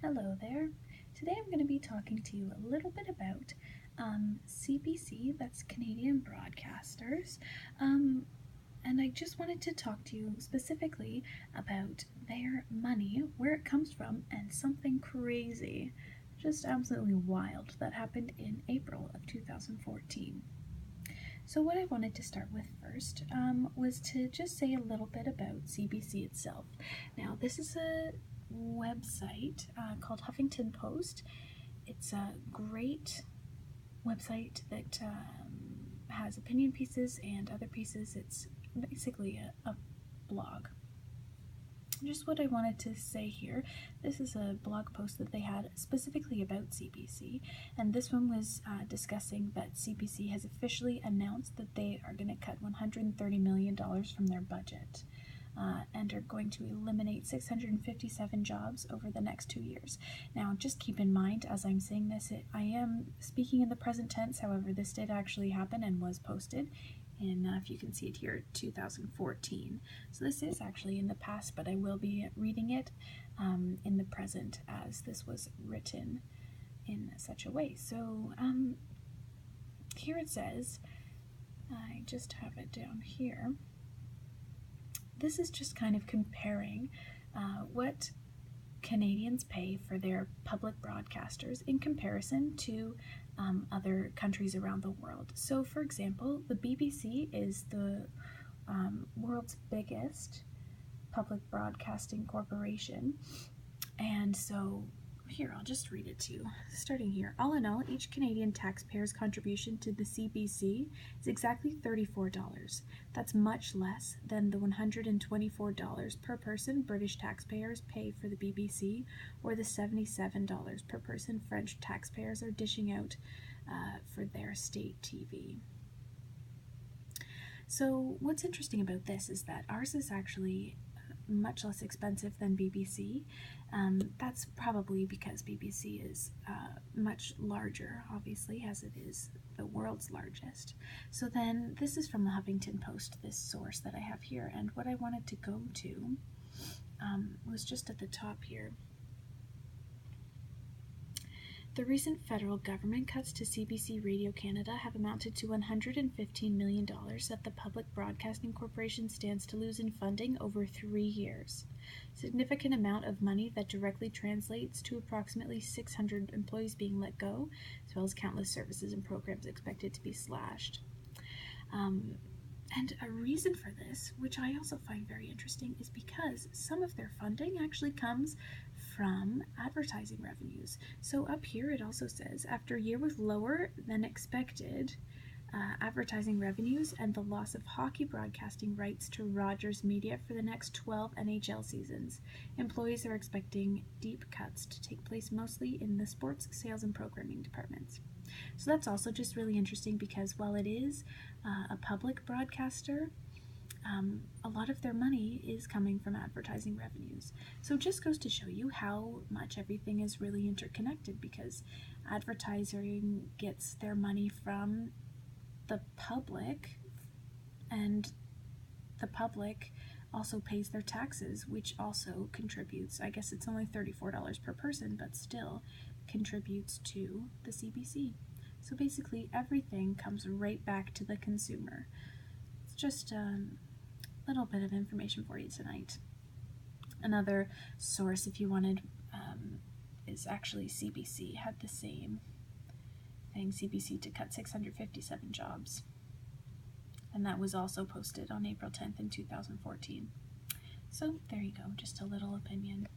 Hello there. Today I'm going to be talking to you a little bit about CBC, that's Canadian Broadcasters, and I just wanted to talk to you specifically about their money, where it comes from, and something crazy, just absolutely wild, that happened in April of 2014. So what I wanted to start with first was to just say a little bit about CBC itself. Now, this is a website called Huffington Post. It's a great website that has opinion pieces and other pieces. It's basically a blog. Just what I wanted to say here, this is a blog post that they had specifically about CBC, and this one was discussing that CBC has officially announced that they are going to cut $130 million from their budget and are going to eliminate 657 jobs over the next 2 years. Now, just keep in mind, as I'm saying this, I am speaking in the present tense. However, this did actually happen and was posted in, if you can see it here, 2014. So this is actually in the past, but I will be reading it in the present as this was written in such a way. So here it says, I just have it down here. This is just kind of comparing what Canadians pay for their public broadcasters in comparison to other countries around the world. So, for example, the BBC is the world's biggest public broadcasting corporation, and so here, I'll just read it to you. Starting here, all in all, each Canadian taxpayer's contribution to the CBC is exactly $34. That's much less than the $124 per person British taxpayers pay for the BBC, or the $77 per person French taxpayers are dishing out for their state TV. So what's interesting about this is that ours is actually much less expensive than BBC. That's probably because BBC is much larger, obviously, as it is the world's largest. So then, this is from the Huffington Post, this source that I have here, and what I wanted to go to was just at the top here. The recent federal government cuts to CBC Radio Canada have amounted to $115 million that the Public Broadcasting Corporation stands to lose in funding over 3 years. A significant amount of money that directly translates to approximately 600 employees being let go, as well as countless services and programs expected to be slashed. And a reason for this, which I also find very interesting, is because some of their funding actually comes from advertising revenues. So up here it also says, after a year with lower than expected advertising revenues and the loss of hockey broadcasting rights to Rogers Media for the next 12 NHL seasons, employees are expecting deep cuts to take place mostly in the sports, sales, and programming departments. So that's also just really interesting because while it is a public broadcaster, a lot of their money is coming from advertising revenues. So it just goes to show you how much everything is really interconnected, because advertising gets their money from the public, and the public also pays their taxes, which also contributes, I guess it's only $34 per person, but still contributes to the CBC. So basically everything comes right back to the consumer. It's just a little bit of information for you tonight. Another source, if you wanted, is actually CBC had the same thing, CBC to cut 657 jobs. And that was also posted on April 10th in 2014. So there you go, just a little opinion.